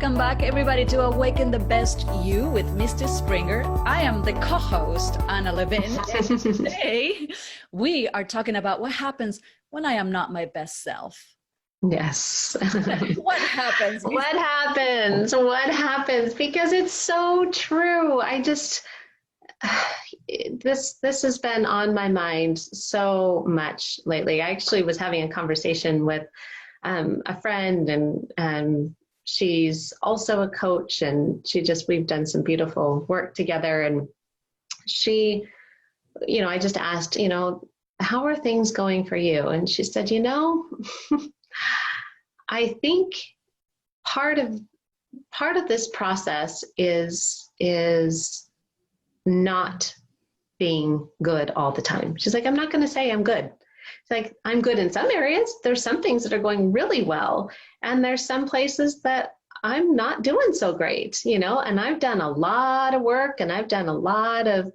Welcome back, everybody, to Awaken the Best You with Mr. Springer. I am the co-host, Anna Levin. And today, we are talking about what happens when I am not my best self. Yes. What happens? What happens? What happens? Because it's so true. This has been on my mind so much lately. I actually was having a conversation with a friend, and she's also a coach, and we've done some beautiful work together. And she, I just asked, how are things going for you? And she said, I think part of this process is not being good all the time. She's like, I'm not going to say I'm good. It's like, I'm good in some areas. There's some things that are going really well. And there's some places that I'm not doing so great, and I've done a lot of work, and I've done a lot of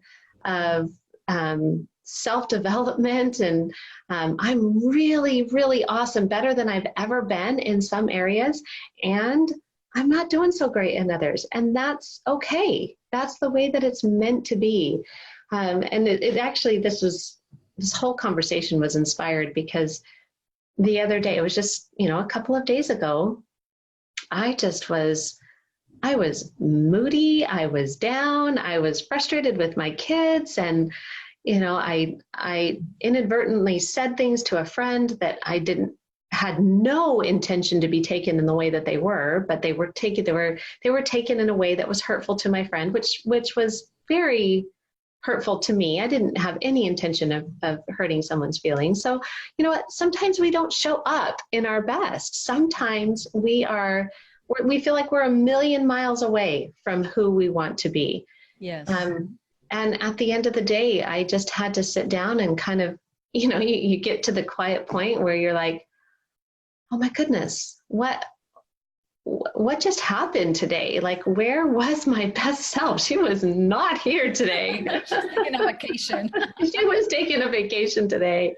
self-development, and I'm really, really awesome, better than I've ever been in some areas. And I'm not doing so great in others. And that's okay. That's the way that it's meant to be. And it actually, this whole conversation was inspired because the other day, it was just, a couple of days ago, I was moody, I was down, I was frustrated with my kids, and, I inadvertently said things to a friend that I had no intention to be taken in the way that they were, but they were taken in a way that was hurtful to my friend, which was very hurtful to me. I didn't have any intention of hurting someone's feelings. So, you know what? Sometimes we don't show up in our best. Sometimes we feel like we're a million miles away from who we want to be. Yes. And at the end of the day, I just had to sit down and kind of, you get to the quiet point where you're like, oh my goodness, what just happened today? Like, where was my best self? She was not here today. She's taking a vacation. She was taking a vacation today.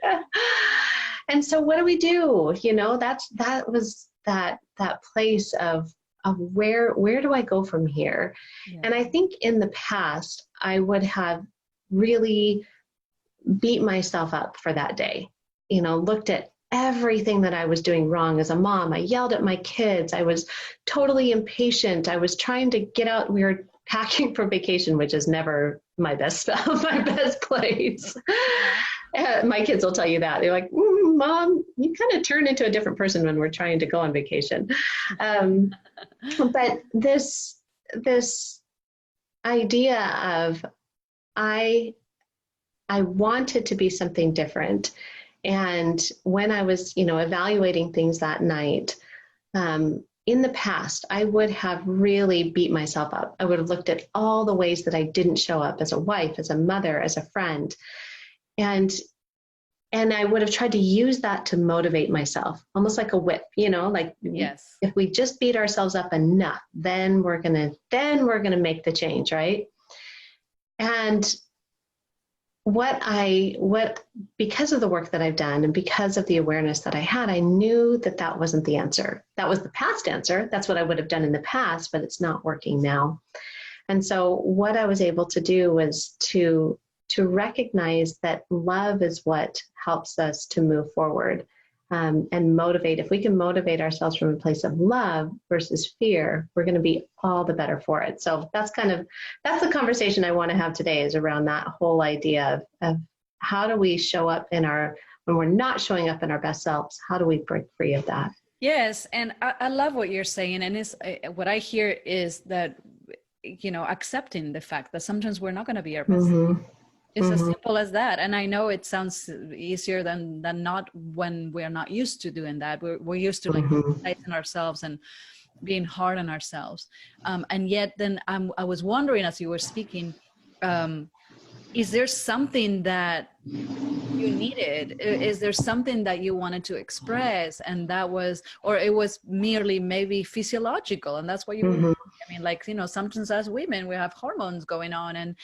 And so what do we do? That was that place of where do I go from here? Yeah. And I think in the past, I would have really beat myself up for that day, looked at everything that I was doing wrong as a mom. I yelled at my kids. I was totally impatient. I was trying to get out. We were packing for vacation, which is never my best stuff, my best place. My kids will tell you that. They're like, Mom, you kind of turn into a different person when we're trying to go on vacation. But this idea of I wanted to be something different. And when I was, evaluating things that night, in the past, I would have really beat myself up. I would have looked at all the ways that I didn't show up as a wife, as a mother, as a friend. And I would have tried to use that to motivate myself, almost like a whip, like, yes, if we just beat ourselves up enough, then we're going to make the change. Right. And because of the work that I've done and because of the awareness that I had, I knew that wasn't the answer. That was the past answer. That's what I would have done in the past, but it's not working now. And so what I was able to do was to recognize that love is what helps us to move forward, and motivate. If we can motivate ourselves from a place of love versus fear, we're going to be all the better for it. So that's the conversation I want to have today, is around that whole idea of how do we show up when we're not showing up in our best selves, how do we break free of that? Yes. And I love what you're saying. And what I hear is that, accepting the fact that sometimes we're not going to be our best self. It's as simple as that. And I know it sounds easier than not when we're not used to doing that. We're used to criticizing ourselves and being hard on ourselves. And yet then I was wondering, as you were speaking, is there something that you needed? Is there something that you wanted to express, and or it was merely maybe physiological, and that's what you were, I mean, like, sometimes as women, we have hormones going on, and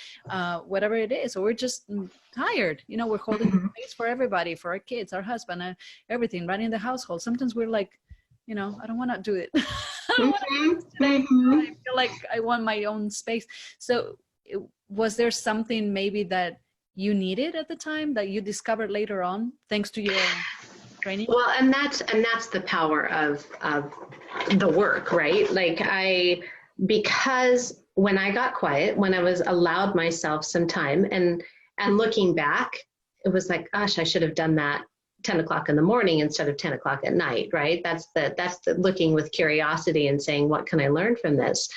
whatever it is, or we're just tired, we're holding space for everybody, for our kids, our husband, everything, running the household. Sometimes we're like, I don't want to do it. don't want to do this today. Mm-hmm. I feel like I want my own space. So was there something maybe that you needed at the time that you discovered later on, thanks to your training? Well, and that's the power of the work, right? Like because when I got quiet, when I was allowed myself some time, and looking back, it was like, gosh, I should have done that 10 o'clock in the morning instead of 10 o'clock at night, right? That's the looking with curiosity and saying, what can I learn from this?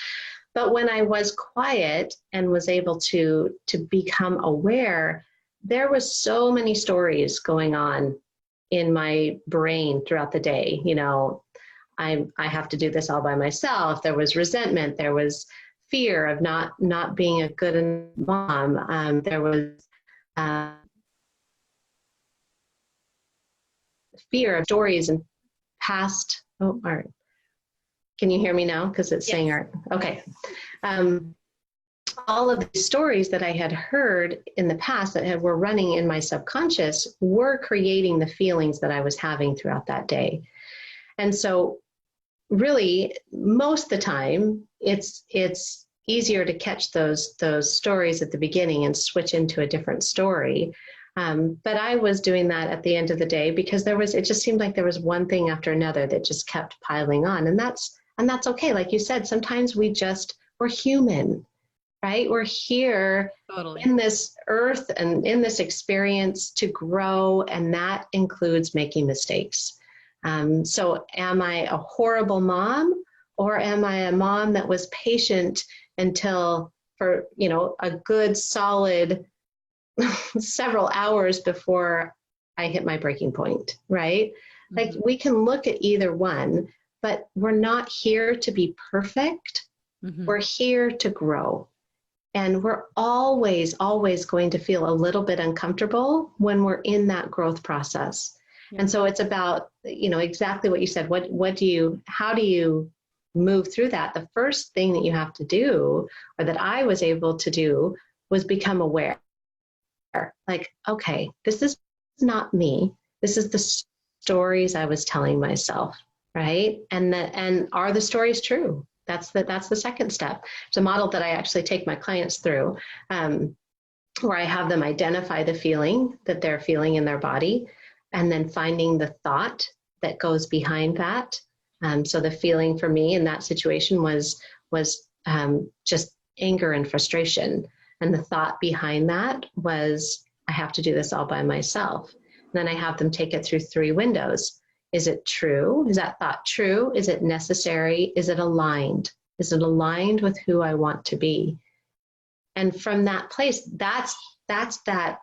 But when I was quiet and was able to become aware, there was so many stories going on in my brain throughout the day. You know, I have to do this all by myself. There was resentment. There was fear of not being a good mom. There was fear of stories and past. Oh, all right. Can you hear me now? Because it's saying, okay. All of the stories that I had heard in the past that were running in my subconscious were creating the feelings that I was having throughout that day. And so really, most of the time, it's easier to catch those stories at the beginning and switch into a different story. But I was doing that at the end of the day because it just seemed like there was one thing after another that just kept piling on. And that's okay. Like you said, sometimes we're human, right? We're here Totally. in this earth and in this experience to grow, and that includes making mistakes. So am I a horrible mom, or am I a mom that was patient until for, a good solid several hours before I hit my breaking point, right? Mm-hmm. Like we can look at either one, but we're not here to be perfect. Mm-hmm. We're here to grow. And we're always going to feel a little bit uncomfortable when we're in that growth process. Yeah. And so it's about, exactly what you said. How do you move through that? The first thing that you have to do, or that I was able to do, was become aware. Like, okay, this is not me. This is the stories I was telling myself, right? And are the stories true? That's the second step. It's a model that I actually take my clients through, where I have them identify the feeling that they're feeling in their body, and then finding the thought that goes behind that. So the feeling for me in that situation was just anger and frustration. And the thought behind that was, I have to do this all by myself. And then I have them take it through 3 windows. Is it true? Is that thought true? Is it necessary? Is it aligned? Is it aligned with who I want to be? And from that place, that's that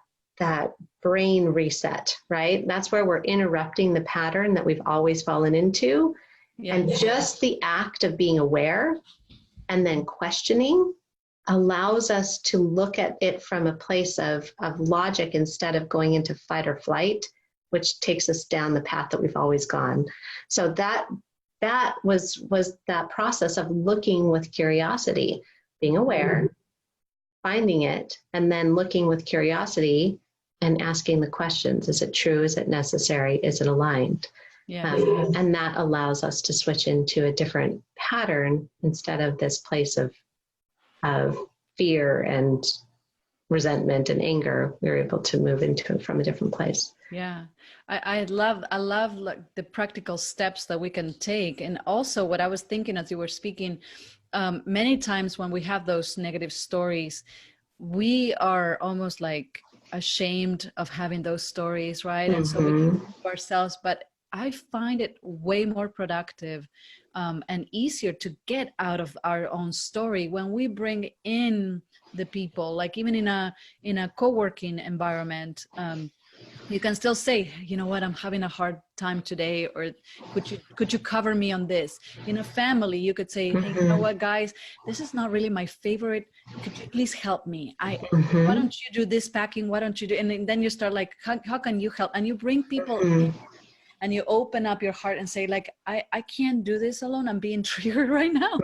brain reset, right? That's where we're interrupting the pattern that we've always fallen into. Yeah. And just the act of being aware and then questioning allows us to look at it from a place of logic instead of going into fight or flight, which takes us down the path that we've always gone. So that was that process of looking with curiosity, being aware, finding it, and then looking with curiosity and asking the questions. Is it true? Is it necessary? Is it aligned? Yeah. And that allows us to switch into a different pattern instead of this place of fear and resentment and anger. We're able to move into it from a different place. Yeah, I love like the practical steps that we can take. And also what I was thinking as you were speaking, many times when we have those negative stories, we are almost like ashamed of having those stories, right? Mm-hmm. And so we keep them to ourselves. But I find it way more productive and easier to get out of our own story when we bring in the people, like even in a co-working environment. You can still say, you know what, I'm having a hard time today, or could you cover me on this? In a family, you could say, hey, you know what, guys, this is not really my favorite. Could you please help me? Why don't you do this packing? Why don't you do? And then you start like, how can you help? And you bring people in, and you open up your heart and say, like, I can't do this alone. I'm being triggered right now.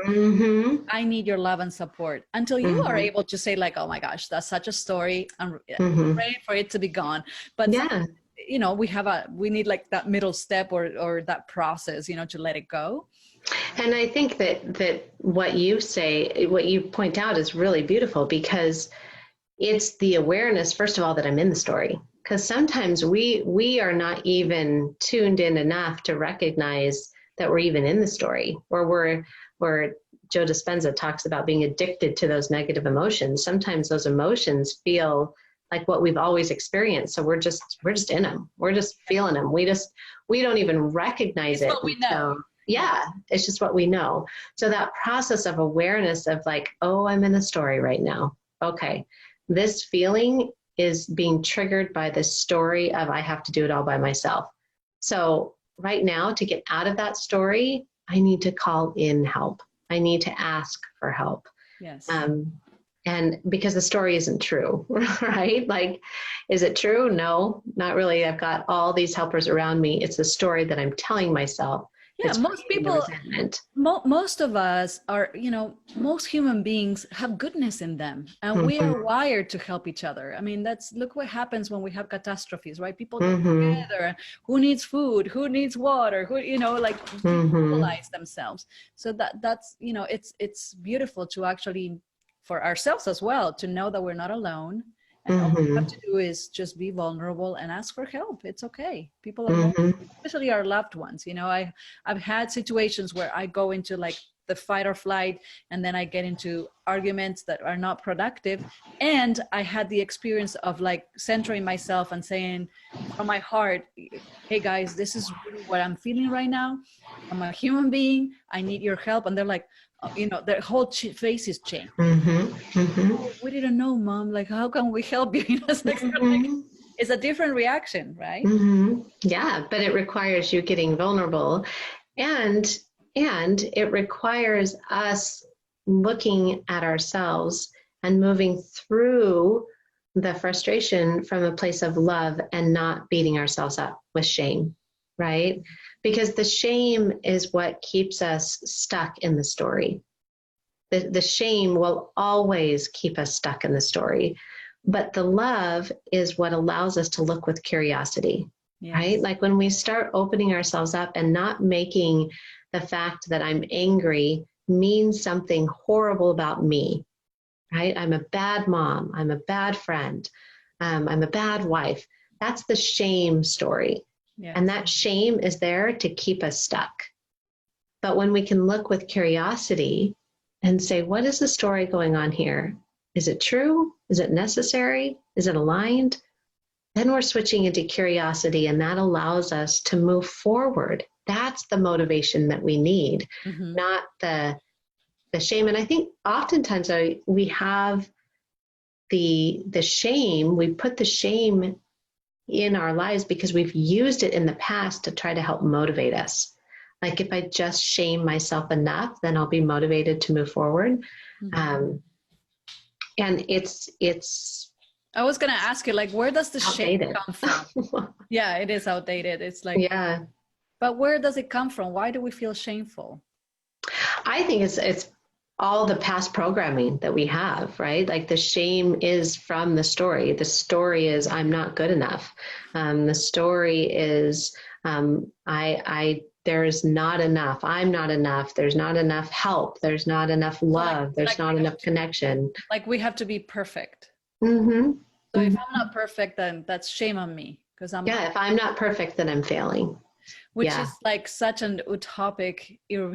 I need your love and support, until you are able to say, like, oh my gosh, that's such a story. I'm ready for it to be gone. But yeah, you know, we need like that middle step or that process, you know, to let it go. And I think that what you point out is really beautiful, because it's the awareness, first of all, that I'm in the story. Because sometimes we are not even tuned in enough to recognize that we're even in the story, or where Joe Dispenza talks about being addicted to those negative emotions. Sometimes those emotions feel like what we've always experienced. So we're just in them. We're just feeling them. We don't even recognize It's it what we know. Yeah, it's just what we know. So that process of awareness of like, oh, I'm in the story right now. Okay. This feeling is being triggered by this story of I have to do it all by myself. So right now, to get out of that story, I need to call in help. I need to ask for help. Yes. And because the story isn't true, right? Like, is it true? No, not really. I've got all these helpers around me. It's the story that I'm telling myself. Yeah, most people, most of us are, you know, most human beings have goodness in them, and we are wired to help each other. I mean, look what happens when we have catastrophes, right? People get together. Who needs food? Who needs water? Who, you know, like mobilize themselves. So that's, you know, it's beautiful to actually, for ourselves as well, to know that we're not alone. And all we have to do is just be vulnerable and ask for help. It's okay. People are, especially our loved ones. You know, I've had situations where I go into like the fight or flight, and then I get into arguments that are not productive. And I had the experience of like centering myself and saying from my heart, hey guys, this is really what I'm feeling right now. I'm a human being. I need your help. And they're like, you know, their whole faces change. Oh, we didn't know, Mom. Like, how can we help you? You know, it's a different reaction, right? Yeah, but it requires you getting vulnerable, and it requires us looking at ourselves and moving through the frustration from a place of love and not beating ourselves up with shame, right? Because the shame is what keeps us stuck in the story. The shame will always keep us stuck in the story, but the love is what allows us to look with curiosity, right? Like when we start opening ourselves up and not making the fact that I'm angry mean something horrible about me, right? I'm a bad mom. I'm a bad friend. I'm a bad wife. That's the shame story. And that shame is there to keep us stuck. But when we can look with curiosity and say, what is the story going on here? Is it true? Is it necessary? Is it aligned? Then we're switching into curiosity, and that allows us to move forward. That's the motivation that we need, not the shame. And I think oftentimes we have the shame, we put the shame in our lives because we've used it in the past to try to help motivate us. Like if I just shame myself enough, then I'll be motivated to move forward. And it's. I was going to ask you, like, where does the outdated. shame come from? Yeah, it is outdated. It's like, but where does it come from? Why do we feel shameful? I think it's all the past programming that we have, right? Like the shame is from the story. The story is I'm not good enough. The story is there's not enough. I'm not enough. There's not enough help. There's not enough love. There's not enough connection. Like we have to be perfect. So if I'm not perfect, then that's shame on me because I'm. Yeah, if I'm not perfect, then I'm failing. Which is like such an utopic, you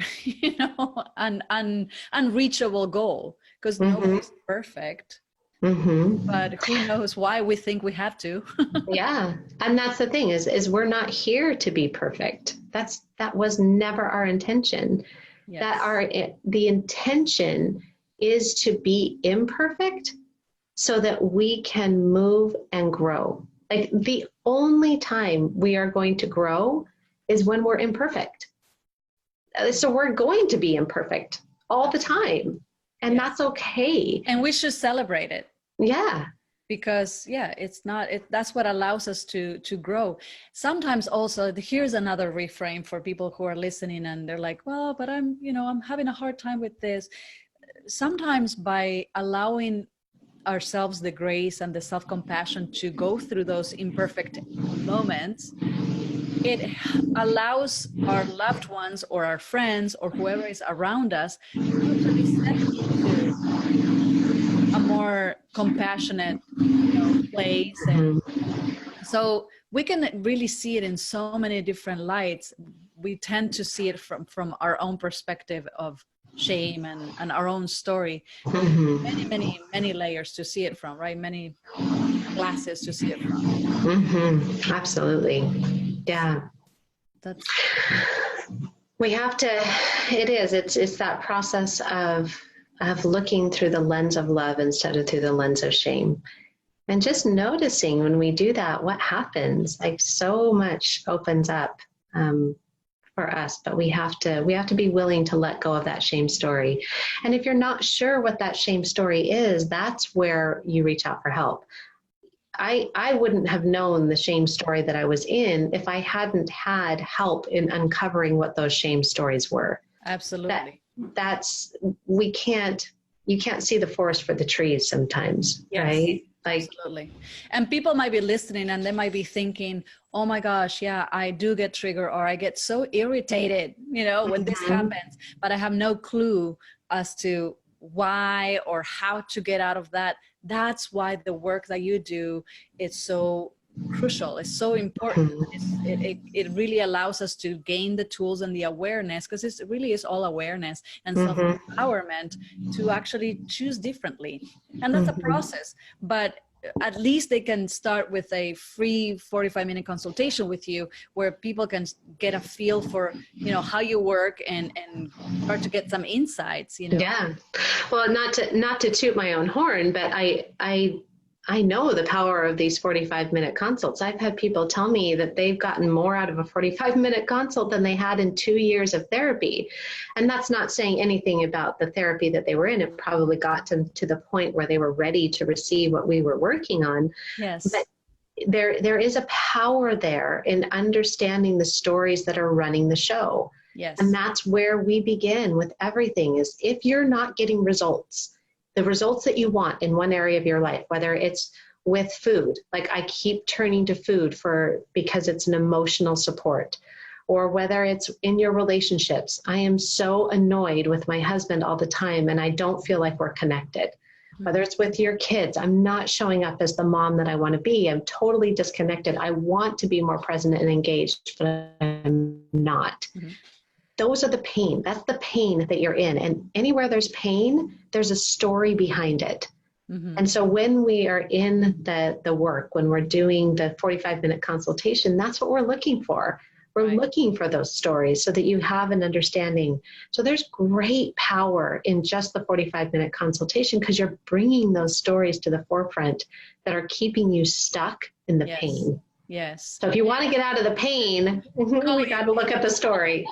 know, an unreachable goal because nobody's perfect. But who knows why we think we have to. Yeah. And that's the thing is we're not here to be perfect. That was never our intention. The intention is to be imperfect so that we can move and grow. Like the only time we are going to grow is when we're imperfect. So we're going to be imperfect all the time. And that's okay. And we should celebrate it. Yeah. Because that's what allows us to grow. Sometimes also, here's another reframe for people who are listening and they're like, well, but I'm having a hard time with this. Sometimes by allowing ourselves the grace and the self-compassion to go through those imperfect moments, it allows our loved ones or our friends or whoever is around us to actually step into a more compassionate, place. And so we can really see it in so many different lights. We tend to see it from our own perspective of shame and our own story. Many layers to see it from, right? Many glasses to see it from. Absolutely. Yeah. That's, we have to, it's that process of looking through the lens of love instead of through the lens of shame. And just noticing when we do that, what happens, like so much opens up for us, but we have to be willing to let go of that shame story. And if you're not sure what that shame story is, that's where you reach out for help. I wouldn't have known the shame story that I was in if I hadn't had help in uncovering what those shame stories were. absolutely. You can't see the forest for the trees sometimes, yes. Right? Like, absolutely. And people might be listening and they might be thinking, oh my gosh, yeah, I do get triggered, or I get so irritated, when this happens, but I have no clue as to why or how to get out of that. That's why the work that you do is so crucial. It's so important. It really allows us to gain the tools and the awareness, because it really is all awareness and self-empowerment to actually choose differently. And that's a process, but at least they can start with a free 45-minute consultation with you, where people can get a feel for, how you work and start to get some insights, Yeah. Well, not to toot my own horn, but I know the power of these 45-minute consults. I've had people tell me that they've gotten more out of a 45-minute consult than they had in 2 years of therapy. And that's not saying anything about the therapy that they were in. It probably got them to the point where they were ready to receive what we were working on. Yes. But there is a power there in understanding the stories that are running the show. Yes. And that's where we begin with everything. Is if you're not getting results, the results that you want in one area of your life, whether it's with food, like I keep turning to food because it's an emotional support, or whether it's in your relationships. I am so annoyed with my husband all the time and I don't feel like we're connected. Whether it's with your kids, I'm not showing up as the mom that I want to be. I'm totally disconnected. I want to be more present and engaged, but I'm not. Those are the pain. That's the pain that you're in. And anywhere there's pain, there's a story behind it. And so when we are in the work, when we're doing the 45-minute consultation, that's what we're looking for. We're looking for those stories so that you have an understanding. So there's great power in just the 45-minute consultation, because you're bringing those stories to the forefront that are keeping you stuck in the pain. Yes. So if you want to get out of the pain, we got to look at the story.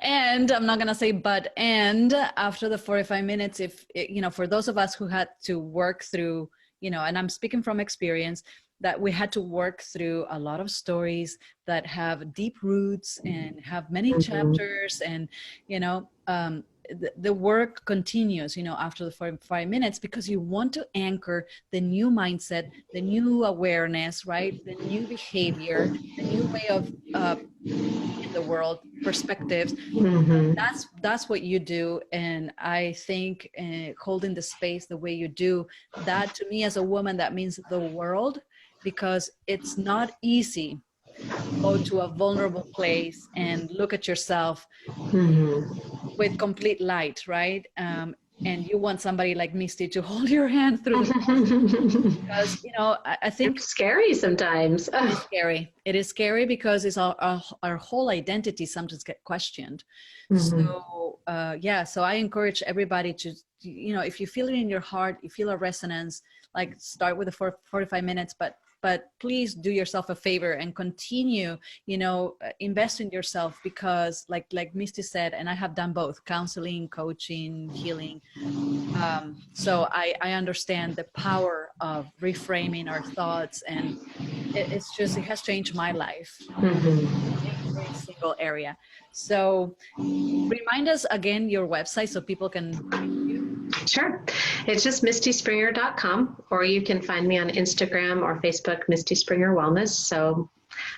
And I'm not going to say, but, and after the 45 minutes, if, for those of us who had to work through, and I'm speaking from experience, that we had to work through a lot of stories that have deep roots and have many chapters, and, the work continues, after the 45 minutes, because you want to anchor the new mindset, the new awareness, right? The new behavior, the new way of in the world, perspectives. That's what you do. And I think holding the space the way you do, that to me as a woman, that means the world, because it's not easy to go to a vulnerable place and look at yourself with complete light, right? And you want somebody like Misty to hold your hand through the process, because I think it's scary sometimes. It's scary. It is scary because it's our whole identity sometimes get questioned. So so I encourage everybody to, if you feel it in your heart, you feel a resonance, like start with the 45 minutes, but please do yourself a favor and continue, invest in yourself, because like Misty said, and I have done both, counseling, coaching, healing. So I understand the power of reframing our thoughts, and it has changed my life in every single area. So remind us again your website so people can reach you. Sure. It's just mistyspringer.com, or you can find me on Instagram or Facebook, Misty Springer Wellness. So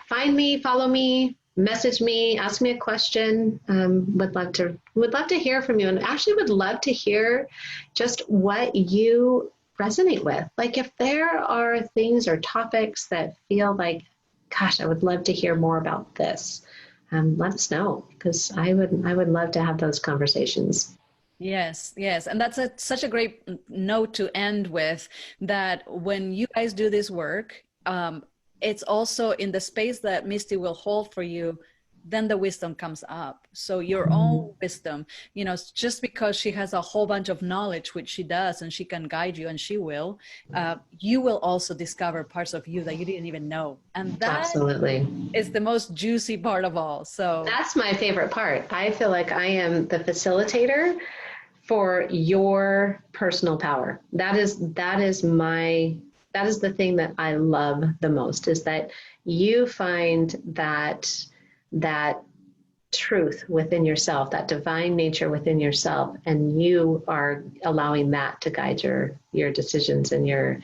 find me, follow me, message me, ask me a question. Would love to hear from you, and actually would love to hear just what you resonate with. Like if there are things or topics that feel like, gosh, I would love to hear more about this. Let us know, because I would love to have those conversations. Yes, yes. And that's such a great note to end with, that when you guys do this work, it's also in the space that Misty will hold for you, then the wisdom comes up. So your own wisdom, just because she has a whole bunch of knowledge, which she does, and she can guide you, and she will, you will also discover parts of you that you didn't even know. And that Absolutely. is the most juicy part of all. So That's my favorite part. I feel like I am the facilitator for your personal power. That is the thing that I love the most, is that you find that truth within yourself, that divine nature within yourself, and you are allowing that to guide your decisions and your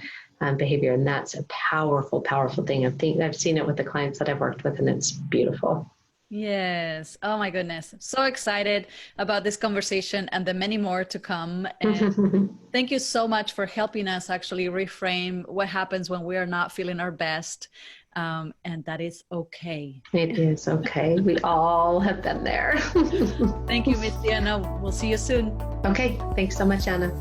behavior. And that's a powerful, powerful thing. I've seen it with the clients that I've worked with, and it's beautiful. yes. Oh my goodness. So excited about this conversation and the many more to come. And thank you so much for helping us actually reframe what happens when we are not feeling our best. And that is okay. It is okay. We all have been there. Thank you, Miss Diana. We'll see you soon. Okay. Thanks so much, Anna.